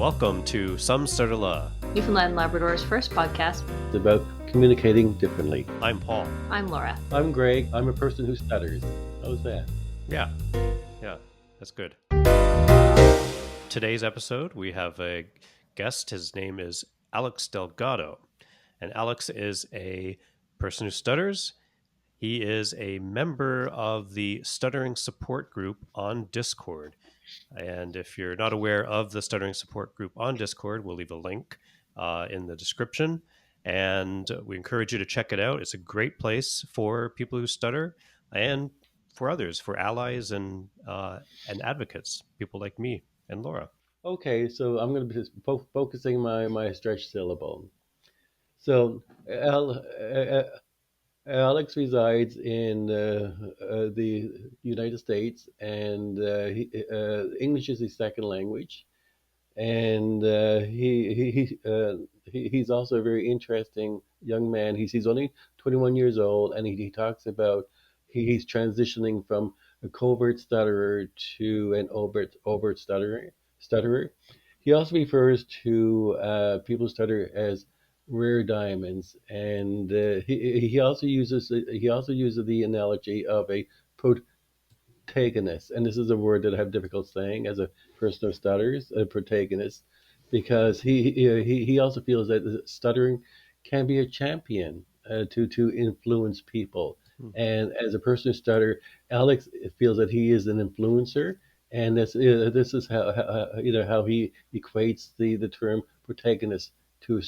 Welcome to Some Stutterla. Newfoundland and Labrador's first podcast. It's about communicating differently. I'm Paul. I'm Laura. I'm Greg. I'm a person who stutters. How's that? Yeah, that's good. Today's episode, we have a guest. His name is Alex Delgado. And Alex is a person who stutters. He is a member of the Stuttering support group on Discord. And if you're not aware of the Stuttering support group on Discord, we'll leave a link in the description. And we encourage you to check it out. It's a great place for people who stutter and for others, for allies and advocates, people like me and Laura. Okay, so I'm going to be focusing my stretch syllable. So Alex resides in the United States, and English is his second language. And he's also a very interesting young man. He's only 21 years old, and he talks about he's transitioning from a covert stutterer to an overt stutterer. He also refers to people who stutter as rare diamonds, and he also uses the analogy of a protagonist, and this is a word that I have difficult saying as a person who stutters, a protagonist, because he also feels that stuttering can be a champion to influence people. And as a person who stutter, Alex feels that he is an influencer, and this is how he equates the term protagonist to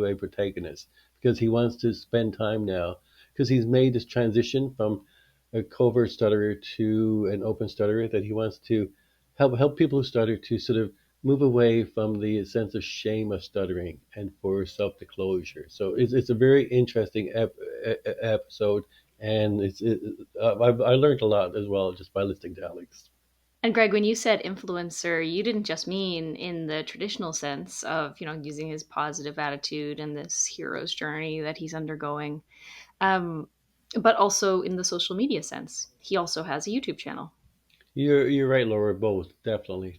a protagonist, because he wants to spend time now, because he's made this transition from a covert stutterer to an open stutterer, that he wants to help people who stutter to sort of move away from the sense of shame of stuttering and for self-disclosure. So it's a very interesting episode, and I learned a lot as well just by listening to Alex. And Greg, when you said influencer, you didn't just mean in the traditional sense of, using his positive attitude and this hero's journey that he's undergoing, but also in the social media sense. He also has a YouTube channel. You're right, Laura. Both, definitely.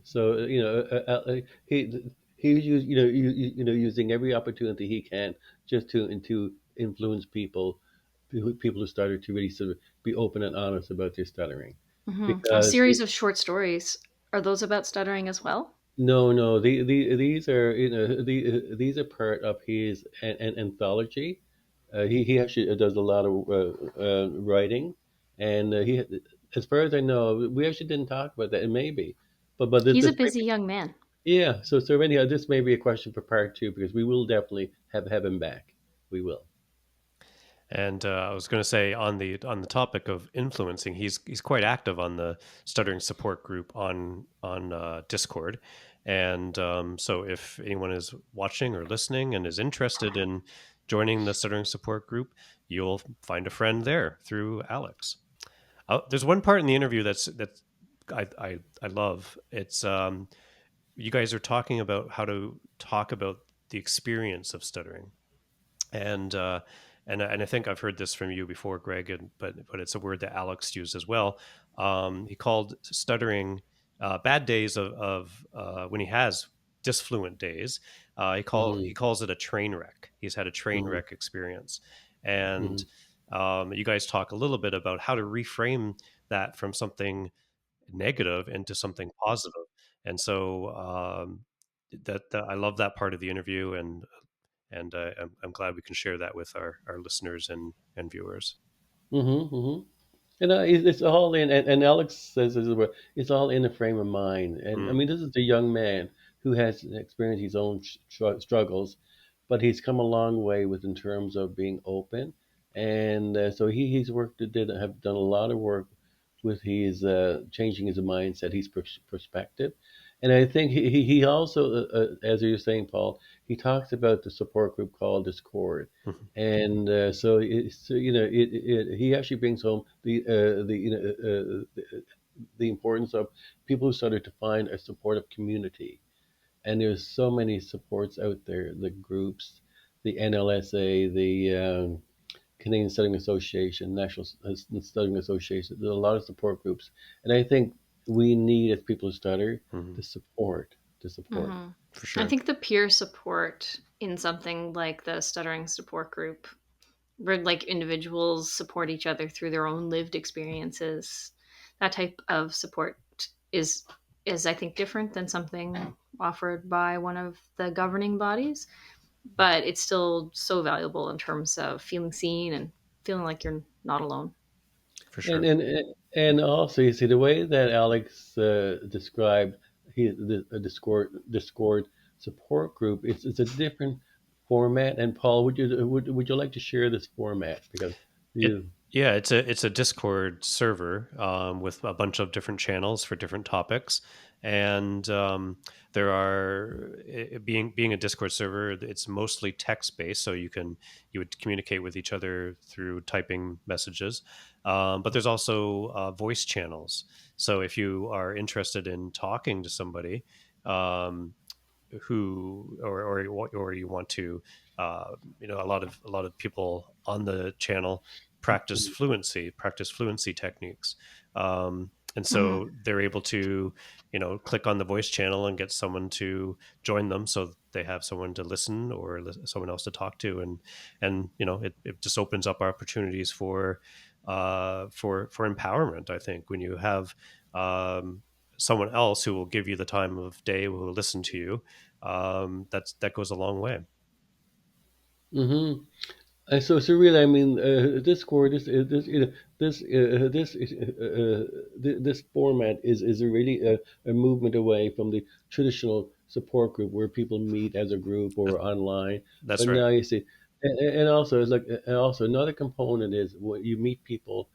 So he's using every opportunity he can just to influence people who stutter, to really sort of be open and honest about their stuttering. A Because series of short stories. Are those about stuttering as well? no, these are these are part of his an anthology. He actually does a lot of writing, and as far as I know, we actually didn't talk about that. It may be, but He's a this may busy young man. yeah. So anyhow, this may be a question for part two, because we will definitely have him back. We will. And I was going to say on the topic of influencing, he's quite active on the Stuttering support group on Discord, and so if anyone is watching or listening and is interested in joining the Stuttering support group, you'll find a friend there through Alex. There's one part in the interview that I love. It's you guys are talking about how to talk about the experience of stuttering, and and I think I've heard this from you before, Greg, but it's a word that Alex used as well. He called stuttering bad days of when he has disfluent days. He Hmm. calls it a train wreck. He's had a train Hmm. wreck experience, and Hmm. you guys talk a little bit about how to reframe that from something negative into something positive. And so that I love that part of the interview, and I'm glad we can share that with our listeners and viewers. Hmm. Hmm. It's all in, and Alex says this is where it's all in the frame of mind. And I Mm. mean, this is a young man who has experienced his own struggles, but he's come a long way with in terms of being open. And so he's have done a lot of work with his changing his mindset, his perspective. And I think he also, as you were saying, Paul, he talks about the support group called Discord, and he actually brings home the importance of people who started to find a supportive community. And there's so many supports out there, the groups, the NLSA, the Canadian Stuttering Association, National Stuttering Association. There's a lot of support groups, and I think we need, as people who stutter, Mhm. the support, to support. Hmm. for I sure. think the peer support in something like the stuttering support group, where like individuals support each other through their own lived experiences, that type of support is is I think different than something offered by one of the governing bodies, but it's still so valuable in terms of feeling seen and feeling like you're not alone. For And sure. and and also, you see the way that Alex described a Discord support group. It's a different format. And Paul, would you like to share this format because It you? yeah, it's a Discord server with a bunch of different channels for different topics, and there are being a Discord server. It's mostly text based, so you would communicate with each other through typing messages. But there's also voice channels. So if you are interested in talking to somebody, um, who or you want to a lot of people on the channel practice fluency techniques, and Hmm. so they're able to click on the voice channel and get someone to join them, so they have someone to listen or someone else to talk to, and it just opens up opportunities for empowerment. I think when you have someone else who will give you the time of day, who will listen to you, that goes a long way. Mm-hmm. So really, I mean, Discord, this format is really a movement away from the traditional support group where people meet as a group That- or online. that's But right. now you see, and also it's like, and also another component is when you meet people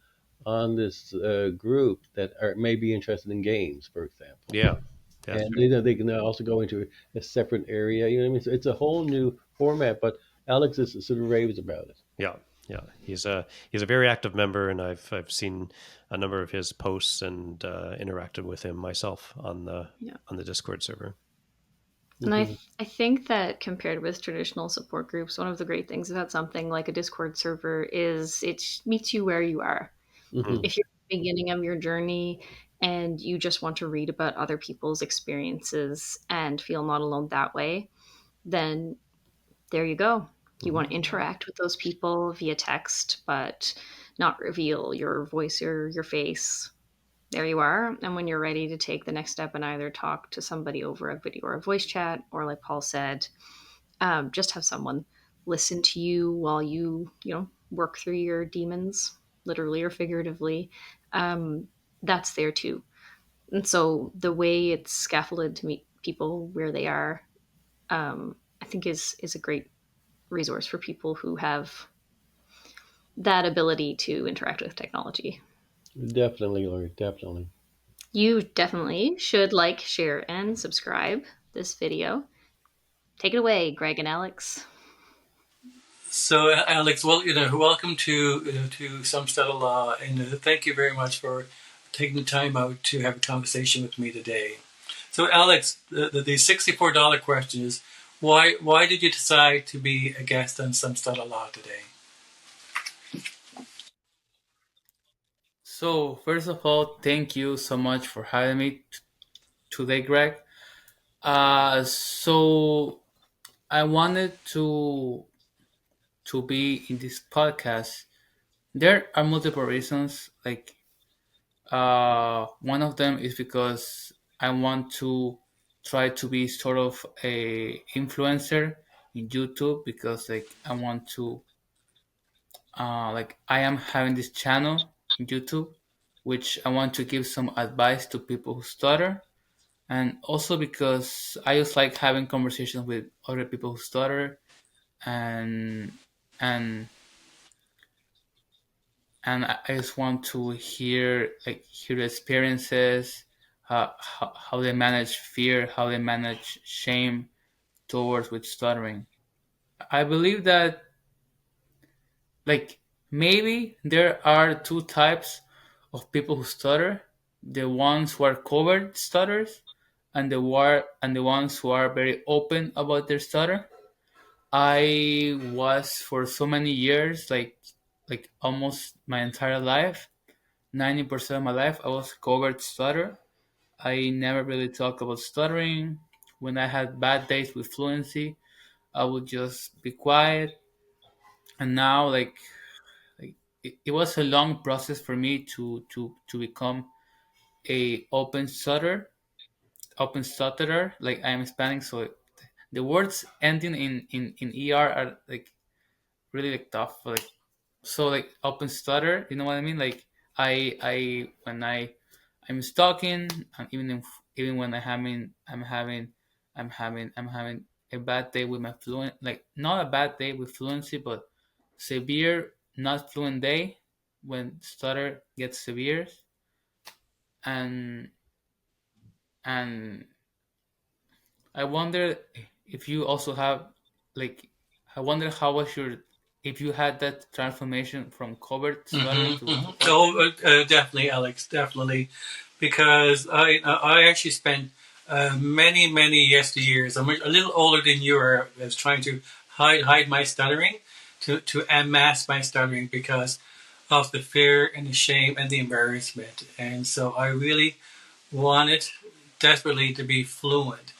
on this group that are maybe interested in games, for example, Yeah, that's and right. they can now also go into a separate area. You know what I mean? So it's a whole new format. But Alex is sort of raves about it. Yeah, yeah. He's a very active member, and I've seen a number of his posts and interacted with him myself Yeah. on the Discord server. And Hmm. I think that compared with traditional support groups, one of the great things about something like a Discord server is it meets you where you are. Mm, Hmm. If you're at the beginning of your journey and you just want to read about other people's experiences and feel not alone that way, then there you go. You mhm. want to interact with those people via text, but not reveal your voice or your face. There you are. And when you're ready to take the next step and either talk to somebody over a video or a voice chat, or like Paul said, just have someone listen to you while you work through your demons, literally or figuratively. Um, that's there too. And so the way it's scaffolded to meet people where they are, I think is a great resource for people who have that ability to interact with technology. Definitely, Lori. Definitely. You definitely should like, share, and subscribe this video. Take it away, Greg and Alex. So, Alex, well, welcome to Some Stutter Law, and thank you very much for taking the time out to have a conversation with me today. So, Alex, the $64 question is, why did you decide to be a guest on Some Stutter Law today? So, first of all, thank you so much for having me today, Greg. So I wanted to be in this podcast. There are multiple reasons. Like, one of them is because I want to try to be sort of a influencer in YouTube because, like, I want to, like, I am having this channel in YouTube, which I want to give some advice to people who stutter, and also because I just like having conversations with other people who stutter, and and I just want to hear the experiences, how they manage fear, how they manage shame towards with stuttering. I believe that, like, maybe there are two types of people who stutter: the ones who are covert stutters, and the ones who are very open about their stutter. I was for so many years, like almost my entire life, 90% of my life, I was covert stutter. I never really talk about stuttering, when I had bad days with fluency, I would just be quiet. And now, like it was a long process for me to become a open stutterer. Like, I am Hispanic, so the words ending in er are like really like tough. Like, so like open stutter, you know what I mean? Like, I when I'm stalking, and even when I'm having a bad day with my fluent, like not a bad day with fluency, but severe not fluent day when stutter gets severe. And and I wonder if you also have, like, I wonder how was your, if you had that transformation from covert stuttering to support. Oh, definitely, Alex, definitely, because I actually spent many yesteryears. I'm a little older than you are. I was trying to hide my stuttering, to unmask my stuttering because of the fear and the shame and the embarrassment. And so I really wanted desperately to be fluent,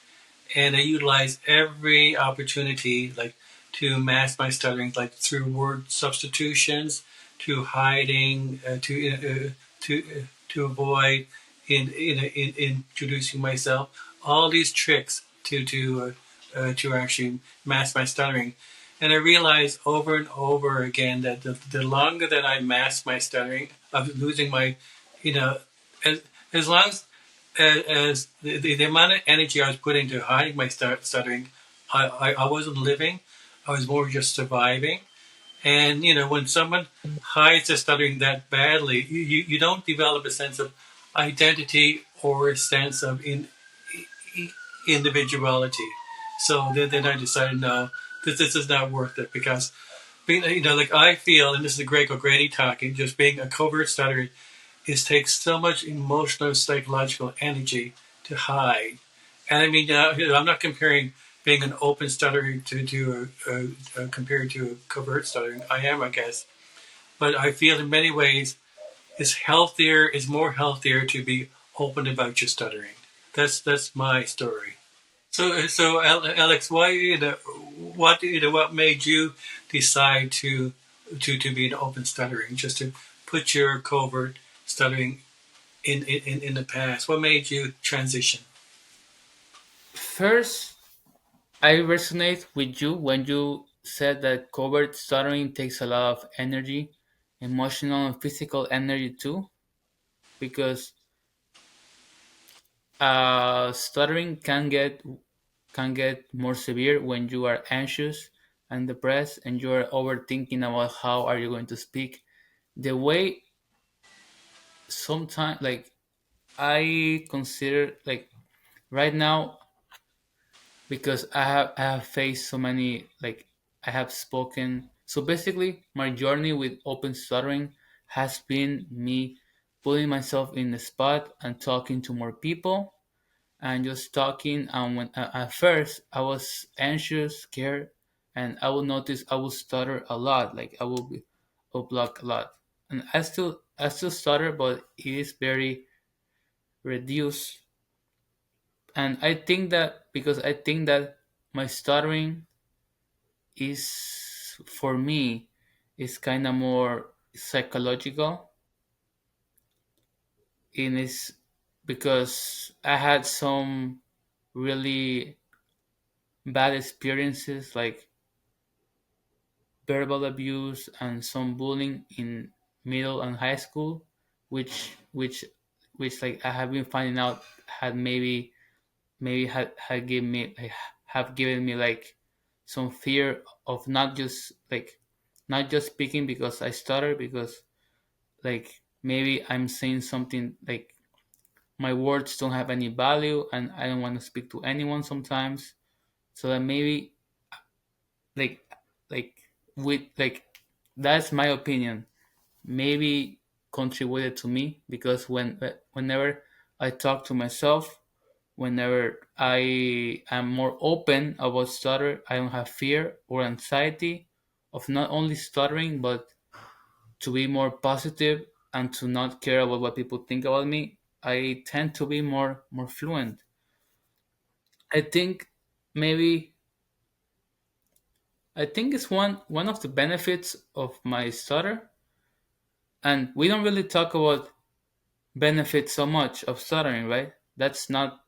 and I utilize every opportunity, like to mask my stuttering, like through word substitutions, to hiding, to avoid in introducing myself. All these tricks to actually mask my stuttering. And I realized over and over again that the longer that I mask my stuttering, of losing my, you know, as, as long as the amount of energy I was putting to hiding my stuttering, I wasn't living. I was more just surviving. And when someone hides their stuttering that badly, you don't develop a sense of identity or a sense of individuality. So then I decided, no, this is not worth it, because being, like I feel, and this is the Greg O'Grady talking, just being a covert stutterer is takes so much emotional, psychological energy to hide. And I mean, I'm not comparing being an open stutterer compared to a covert stuttering. I am, I guess, but I feel in many ways it's healthier, it's more healthier to be open about your stuttering. That's my story. So Alex, why what made you decide to be an open stuttering, just to put your covert stuttering in the past? What made you transition? First, I resonate with you when you said that covert stuttering takes a lot of energy, emotional and physical energy too, because stuttering can get more severe when you are anxious and depressed and you are overthinking about how are you going to speak. The way sometimes, like, I consider, like, right now, because I have faced so many, like, I have spoken. So basically, my journey with open stuttering has been me putting myself in the spot and talking to more people and just talking. And when at first I was anxious, scared, and I would notice I would stutter a lot. Like, I would block a lot, and I still stutter, but it is very reduced. And I think that my stuttering is, for me, is kind of more psychological. In is because I had some really bad experiences, like verbal abuse and some bullying in middle and high school, which like I have been finding out had maybe had given me, like, have given me, like, some fear of not just speaking because I stutter, because, like, maybe I'm saying something, like, my words don't have any value and I don't want to speak to anyone sometimes. So that maybe, like like with like that's my opinion, maybe contributed to me, because whenever I talk to myself, whenever I am more open about stutter, I don't have fear or anxiety of not only stuttering, but to be more positive and to not care about what people think about me. I tend to be more fluent. I think maybe I think it's one of the benefits of my stutter, and we don't really talk about benefits so much of stuttering, right? That's not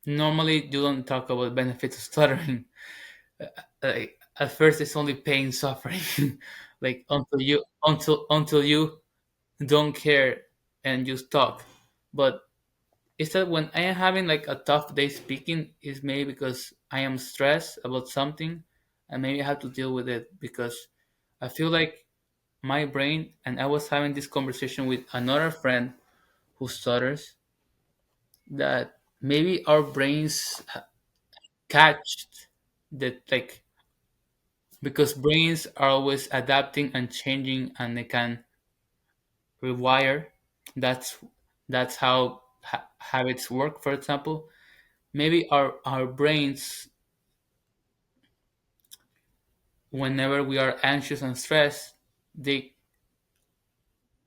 normally you don't talk about benefits of stuttering. Like, at first, it's only pain, suffering, like until you don't care and just talk. But it's that when I am having like a tough day speaking, is maybe because I am stressed about something, and maybe I have to deal with it because I feel like my brain. And I was having this conversation with another friend who stutters, that maybe our brains catch that, like, because brains are always adapting and changing and they can rewire. That's how habits work, for example. Maybe our brains, whenever we are anxious and stressed, they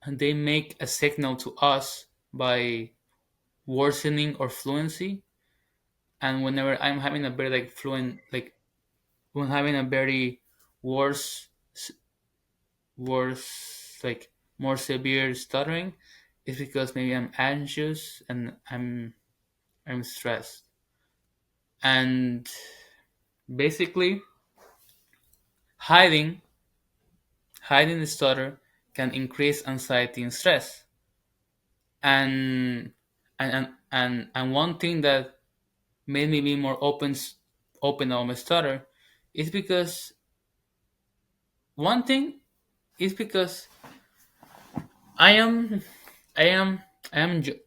they make a signal to us by worsening our fluency. And whenever I'm having a very like fluent, like when having a very worse worse like more severe stuttering, is because maybe I'm anxious and I'm stressed. And basically, hiding hiding the stutter can increase anxiety and stress. And one thing that made me be more open on my stutter is because one thing is because I am I am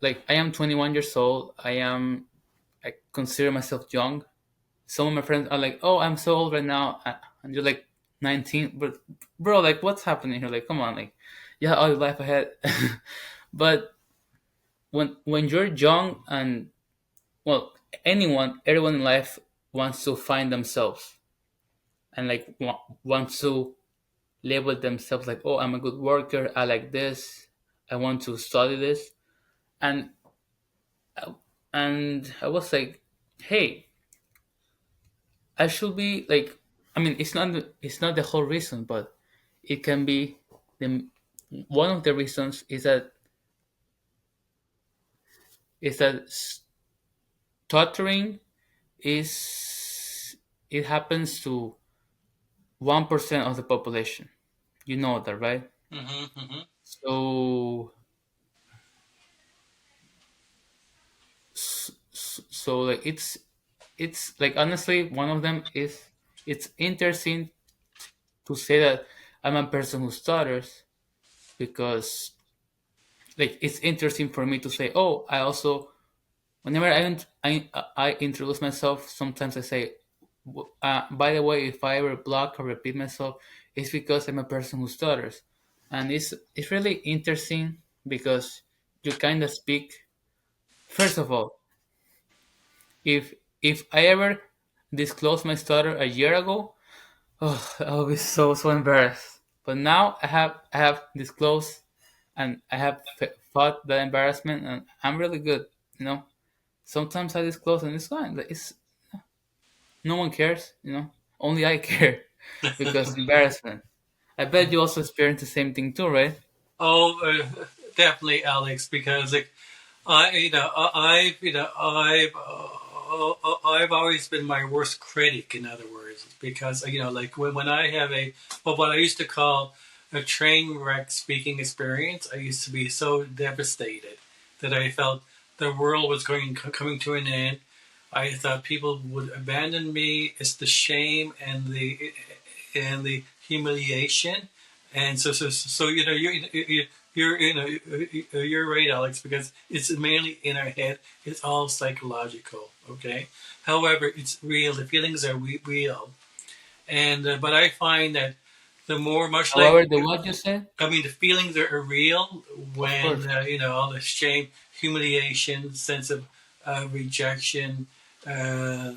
like I am 21 years old. I consider myself young. Some of my friends are like, "Oh, I'm so old right now," and you're like 19. But bro, like, what's happening here? Like, come on, like, yeah, all your life ahead. But when you're young, and well, everyone in life wants to find themselves, and like wants to label themselves like, "Oh, I'm a good worker. I like this. I want to study this." And I was like, "Hey, I should be like." I mean, it's not the whole reason, but it can be the one of the reasons is that stuttering is it happens to 1% of the population. You know that, right? Mm-hmm. So so like it's like, honestly, one of them is, it's interesting to say that I'm a person who stutters, because like it's interesting for me to say, oh, I also, whenever I introduce myself, sometimes I say, by the way, if I ever block or repeat myself, it's because I'm a person who stutters." And it's really interesting because you kind of speak. First of all, if I ever disclosed my stutter a year ago, oh, I'll be so embarrassed. But now I have disclosed, and I have fought that embarrassment, and I'm really good. You know, sometimes I disclose and it's fine. Like, it's no one cares. Only I care because embarrassment. I bet you also experience the same thing too, right? Oh, definitely, Alex, because like I've always been my worst critic. In other words, because like when I have what I used to call a train wreck speaking experience, I used to be so devastated that I felt the world was coming to an end. I thought people would abandon me. It's the shame and the humiliation, and so you're right, Alex, because it's mainly in our head. It's all psychological. Okay, however, it's real. The feelings are real, and but I find that the more much like However, the what you said, I mean, the feelings are real of course. when all the shame, humiliation, sense of rejection, uh,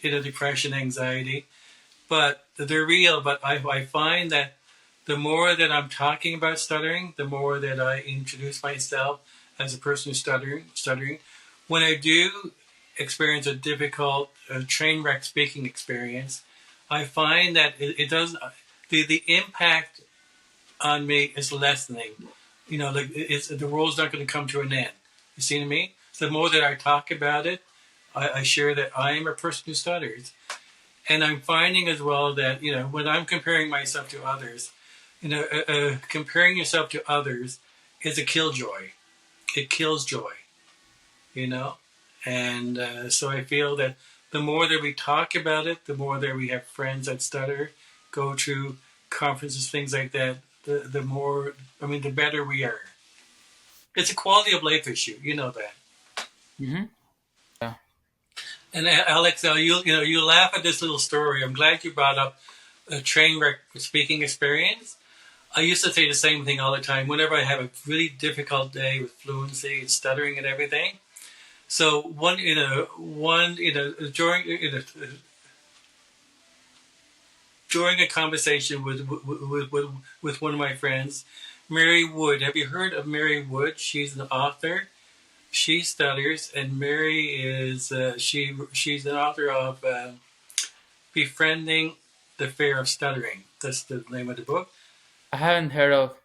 depression, anxiety. But they're real. But I find that the more that I'm talking about stuttering, the more that I introduce myself as a person who's stuttering. When I do experience a difficult train wreck speaking experience, I find that it does the impact on me is lessening. You know, like it's the world's not going to come to an end. You see what I mean? So the more that I talk about it, I share that I am a person who stutters, and I'm finding as well that when I'm comparing myself to others, comparing yourself to others is a killjoy. It kills joy. You know, and so I feel that the more that we talk about it, the more that we have friends that stutter, go to conferences, things like that. The more, I mean, the better we are. It's a quality of life issue. You know that. Mm-hmm. Yeah. And Alex, you laugh at this little story. I'm glad you brought up a train wreck speaking experience. I used to say the same thing all the time. Whenever I have a really difficult day with fluency and stuttering and everything. So during a conversation with one of my friends, Mary Wood. Have you heard of Mary Wood? She's an author. She stutters, and Mary is she's an author of Befriending the Fear of Stuttering. That's the name of the book. I haven't heard of.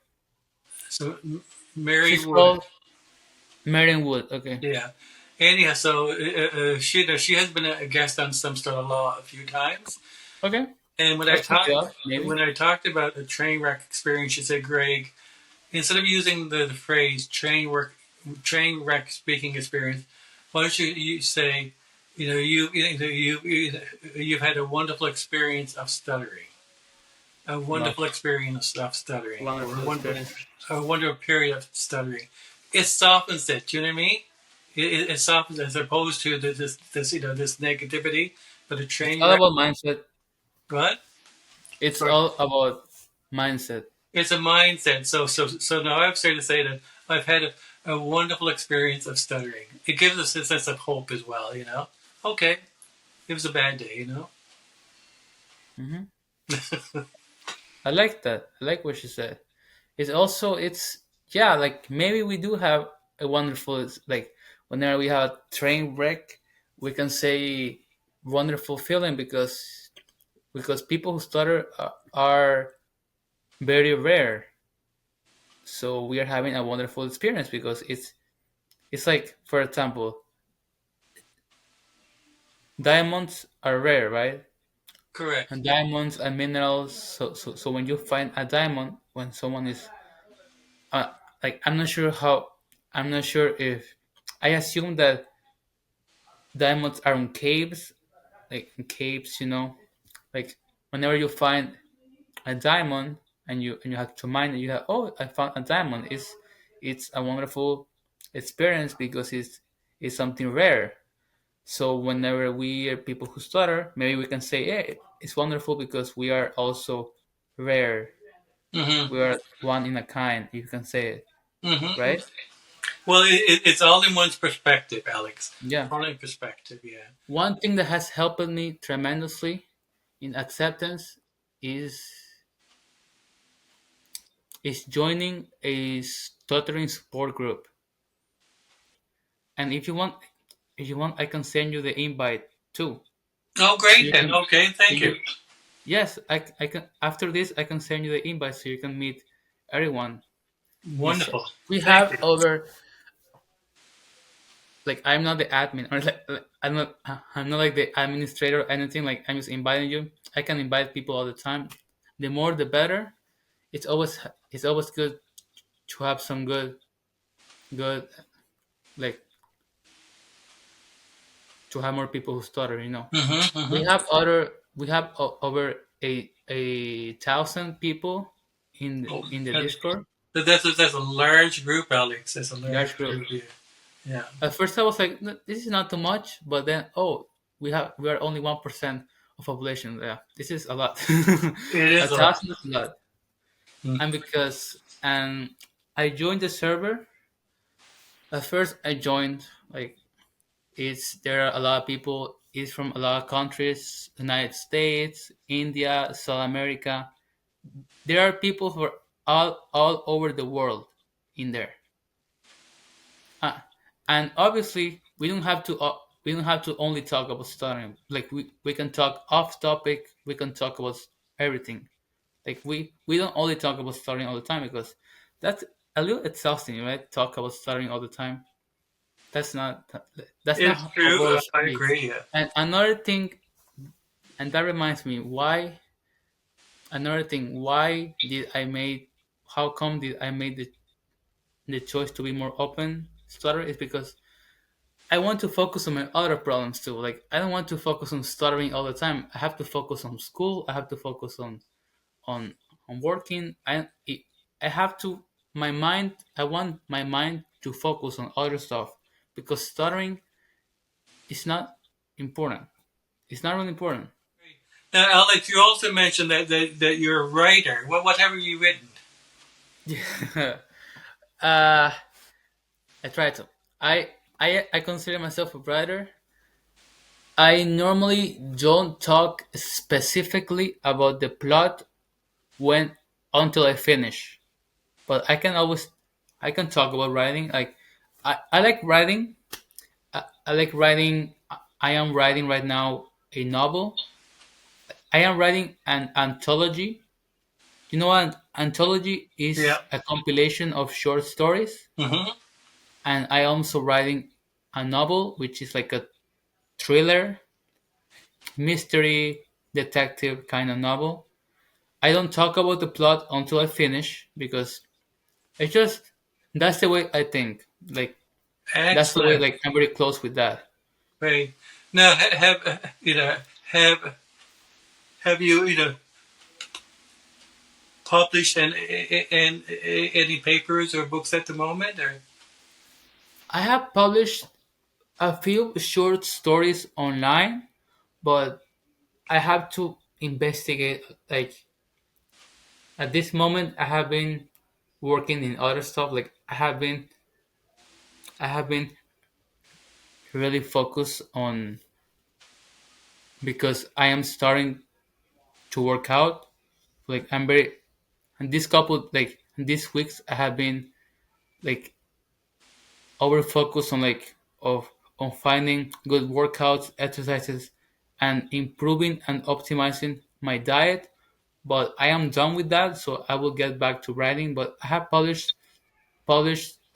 So Mary She's Wood, called Marion Wood. Okay. yeah. Anyhow, so she has been a guest on Some Sort of Law a few times. Okay. And I'll check it out. Maybe. when I talked about a train wreck experience, she said, "Greg, instead of using the phrase train wreck speaking experience, why don't you say, you've had a wonderful experience of stuttering, a No. wonderful experience of stuttering, or Wonderful experience. a wonderful period of stuttering." It softens it. Do you know what I mean? It softens it, as opposed to this negativity. But a It's train all wreck, about mindset. what? It's all about mindset. It's a mindset. So now I've started to say that I've had a wonderful experience of stuttering. It gives us a sense of hope as well. Okay, it was a bad day. Hmm. I like that. I like what she said. It's yeah, like maybe we do have a wonderful, like whenever we have a train wreck, we can say wonderful feeling because people who stutter are very rare. So we are having a wonderful experience because it's like, for example, diamonds are rare, right? Correct. And diamonds and minerals. So when you find a diamond, when someone is uh, like, I'm not sure if I assume that diamonds are in caves, like in caves, like whenever you find a diamond and you have to mine it, you have, oh, I found a diamond. It's a wonderful experience because it's something rare. So whenever we are people who stutter, maybe we can say, hey, it's wonderful because we are also rare. Mm-hmm. We are one in a kind. You can say it, Mm-hmm. right? Well, it's all in one's perspective, Alex. Yeah. All in perspective. Yeah. One thing that has helped me tremendously in acceptance is is joining a stuttering support group. And if you want, I can send you the invite too. Oh, So great you then. can, Okay, so thank you. you, yes, I can. After this, I can send you the invite so you can meet everyone. It's Wonderful. We Thank have you. over, like, I'm not the admin, or like, I'm not like the administrator or anything. Like, I'm just inviting you. I can invite people all the time. The more, the better. It's always good to have some good, like, to have more people who stutter. Mm-hmm. We Mm-hmm. have other we have over a thousand people Oh, in the Discord, that's a large group, Alex. That's a large large group. group. Yeah. Yeah. At first, I was like, "No, this is not too much," but then, oh, we are only 1% of population. Yeah, this is a lot. It A is a lot. thousand is a lot, Mm. and I joined the server. At first, I joined, like, it's there are a lot of people. It's from a lot of countries: United States, India, South America. There are people who are all over the world in there. Uh, and obviously, we don't have to. we don't have to only talk about stuttering. Like we can talk off topic. We can talk about everything. Like we don't only talk about stuttering all the time because that's a little exhausting, right? Talk about stuttering all the time. That's not that's not It's how true. well it should I be. agree. Yeah. And another thing, and that reminds me, why another thing, why did I made how come did I made the choice to be more open stutter is because I want to focus on my other problems too. Like I don't want to focus on stuttering all the time. I have to focus on school. I have to focus on on working. I have to my mind. I want my mind to focus on other stuff because stuttering is not important. It's not really important. Now, Alex, you also mentioned that you're a writer. What have you written? uh, I try to. I consider myself a writer. I normally don't talk specifically about the plot when until I finish. But I can talk about writing. Like I like writing. I like writing. I am writing right now a novel. I am writing an anthology. You know what? Anthology Yeah. is a compilation of short stories, Mm-hmm. and I am also writing a novel, which is like a thriller, mystery, detective kind of novel. I don't talk about the plot until I finish because it's just that's the way I think. Like that's the way Excellent. like I'm very close with that. Great. Now, have have you published in any papers or books at the moment? Or I have published a few short stories online, but I have to investigate. Like at this moment, I have been working in other stuff. Like I have been really focused on because I am starting to work out. Like I'm very and this couple like these weeks I have been like over focused on like of on finding good workouts, exercises, and improving and optimizing my diet. But I am done with that, so I will get back to writing. But I have published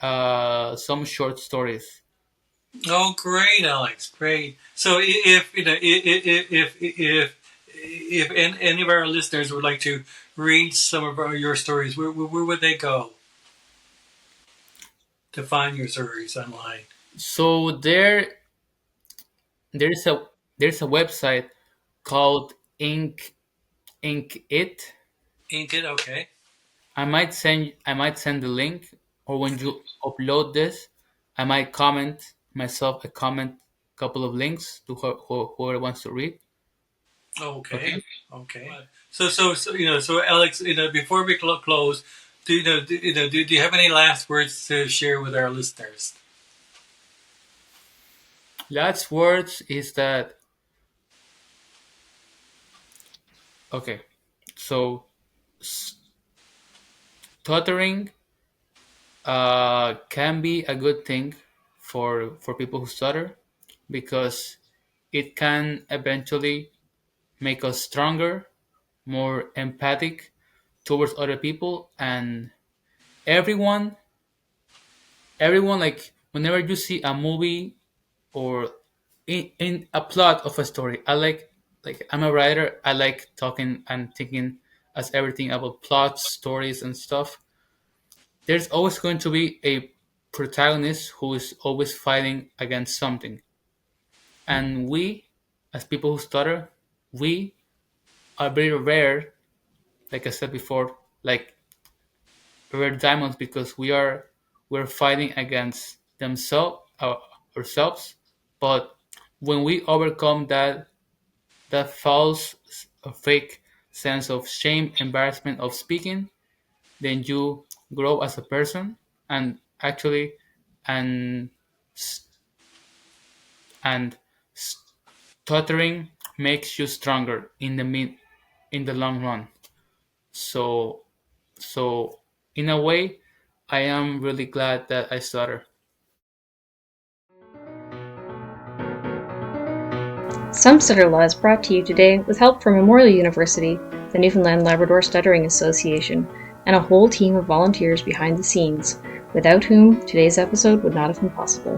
some short stories. oh, great, Alex, great. So if if any of our listeners would like to read some of your stories, where would they go to find your stories online? So there's a website called Ink It. Ink it, okay. I might send the link, or when you upload this, I might comment myself a comment, couple of links to whoever wants to read. Okay, Okay. okay. So so Alex, before we close, do you have any last words to share with our listeners? Last words is that okay. So stuttering can be a good thing for people who stutter because it can eventually make us stronger, more empathic towards other people, and everyone everyone like whenever you see a movie or in a plot of a story, like I'm a writer, I like talking and thinking as everything about plots, stories, and stuff. There's always going to be a protagonist who is always fighting against something, and we as people who stutter, we are very rare, like I said before, like rare diamonds because we're fighting against themselves ourselves. But when we overcome that false fake sense of shame, embarrassment of speaking, then you grow as a person, and actually and and stuttering makes you stronger in the long run. So so in a way, I am really glad that I stutter. Some Stutter Law is brought to you today with help from Memorial University, the Newfoundland Labrador Stuttering Association, and a whole team of volunteers behind the scenes, without whom today's episode would not have been possible.